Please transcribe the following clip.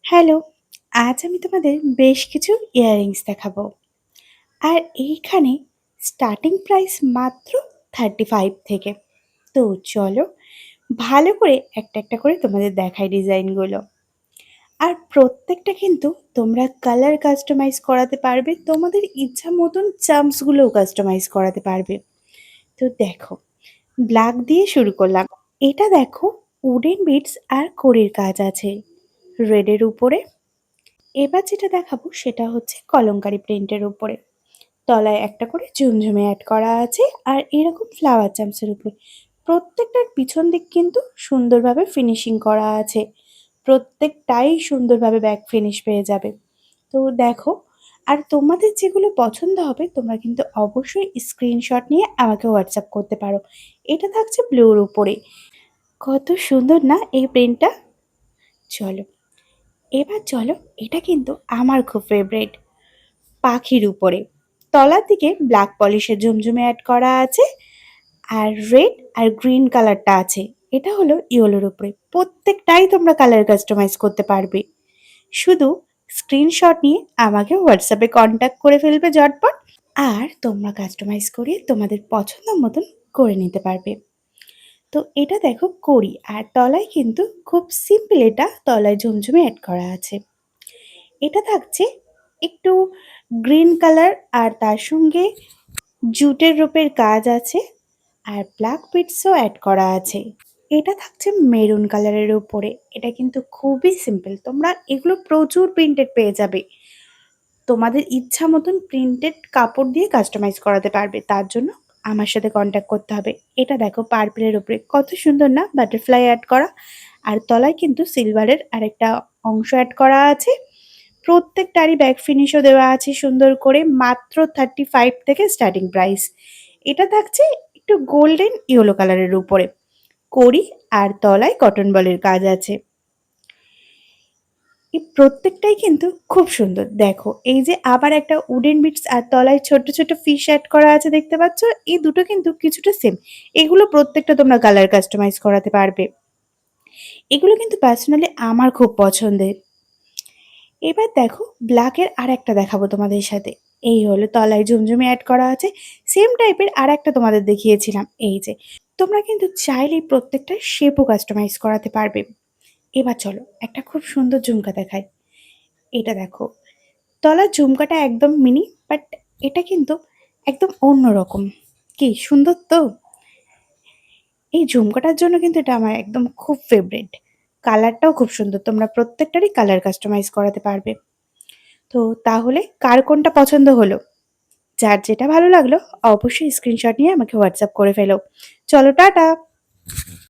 Hello, আজ আমি তোমাদের বেশ কিছু ইয়াররিংস দেখাবো। আর এইখানে স্টার্টিং প্রাইস মাত্র 35 থেকে। তো চলো ভালো করে একটা একটা করে তোমাদের দেখাই ডিজাইনগুলো। আর প্রত্যেকটা কিন্তু তোমরা কালার কাস্টমাইজ করাতে পারবে, তোমাদের ইচ্ছা মতন চাম্পসগুলোও কাস্টমাইজ করাতে পারবে। তো দেখো, ব্ল্যাক দিয়ে শুরু করলাম। এটা দেখো, উডেন বিটস আর কড়ির কাজ আছে রেডের উপরে। এবার যেটা দেখাবো সেটা হচ্ছে কলমকারী প্রিন্টের উপরে। তলায় একটা করে ঝুমঝুমে অ্যাড করা আছে আর এরকম ফ্লাওয়ার চামচের উপরে। প্রত্যেকটার পিছন দিক কিন্তু সুন্দরভাবে ফিনিশিং করা আছে। প্রত্যেকটাই সুন্দরভাবে ব্যাক ফিনিশ পেয়ে যাবে। তো দেখো, আর তোমাদের যেগুলো পছন্দ হবে তোমরা কিন্তু অবশ্যই স্ক্রিনশট নিয়ে আমাকে হোয়াটসঅ্যাপ করতে পারো। এটা থাকছে ব্লুর উপরে। কত সুন্দর না এই প্রিন্টটা! চলো, এবার চলো, এটা কিন্তু আমার খুব ফেভারিট। পাখির উপরে তলার দিকে ব্ল্যাক পলিশের ঝুমঝুমে অ্যাড করা আছে আর রেড আর গ্রিন কালারটা আছে। এটা হলো ইয়েলোর উপরে। প্রত্যেকটাই তোমরা কালার কাস্টমাইজ করতে পারবে। শুধু স্ক্রিনশট নিয়ে আমাকে হোয়াটসঅ্যাপে কন্ট্যাক্ট করে ফেলবে ঝটপট। আর তোমরা কাস্টমাইজ করে তোমাদের পছন্দ মতন করে নিতে পারবে। তো এটা দেখো করি, আর তলায় কিন্তু খুব সিম্পল, এটা তলায় ঝুমঝুমে অ্যাড করা আছে। এটা থাকছে একটু গ্রিন কালার আর তার সঙ্গে জুটের রূপের কাজ আছে আর ব্ল্যাক বিটসও অ্যাড করা আছে। এটা থাকছে মেরুন কালারের উপরে। এটা কিন্তু খুবই সিম্পল, তোমরা এগুলো প্রচুর প্রিন্টেড পেয়ে যাবে। তোমাদের ইচ্ছা মতন প্রিন্টেড কাপড় দিয়ে কাস্টমাইজ করাতে পারবে, তার জন্য আমার সাথে কন্ট্যাক্ট করতে হবে। এটা দেখো পার্পেলের উপরে কত সুন্দর না, বাটারফ্লাই অ্যাড করা আর তলায় কিন্তু সিলভারের আরেকটা অংশ অ্যাড করা আছে। প্রত্যেকটারই ব্যাক ফিনিশও দেওয়া আছে সুন্দর করে। মাত্র 35 থেকে স্টার্টিং প্রাইস। এটা থাকছে একটু গোল্ডেন ইয়েলো কালারের উপরে। কড়ি আর তলায় কটন বলের কাজ আছে। এই প্রত্যেকটাই কিন্তু খুব সুন্দর। দেখো, এই যে আবার একটা উডেন বিটস আর তলায় ছোট ছোট ফিশ অ্যাড করা আছে, দেখতে পাচ্ছ? এই দুটো কিন্তু কিছুটা সেম। এগুলো প্রত্যেকটা তোমরা কালার কাস্টমাইজ করাতে পারবে। এগুলো কিন্তু পার্সোনালি আমার খুব পছন্দের। এবার দেখো, ব্ল্যাকের আরেকটা দেখাবো তোমাদের সাথে। এই হলো তলায় ঝুমঝুমি অ্যাড করা আছে। সেম টাইপের আরেকটা তোমাদের দেখিয়েছিলাম, এই যে। তোমরা কিন্তু চাইলেই প্রত্যেকটা শেপও কাস্টমাইজ করাতে পারবে। এবার চলো একটা খুব সুন্দর ঝুমকা দেখাই। এটা দেখো, তলার ঝুমকাটা একদম মিনি, বাট এটা কিন্তু একদম অন্যরকম। কি সুন্দর তো! এই ঝুমকাটার জন্য কিন্তু এটা আমার একদম খুব ফেভারিট। কালারটাও খুব সুন্দর, তোমরা প্রত্যেকটারই কালার কাস্টমাইজ করাতে পারবে। তো তাহলে কার কোনটা পছন্দ হলো? যার যেটা ভালো লাগলো অবশ্যই স্ক্রিনশট নিয়ে আমাকে হোয়াটসঅ্যাপ করে ফেলো। চলো, টাটা।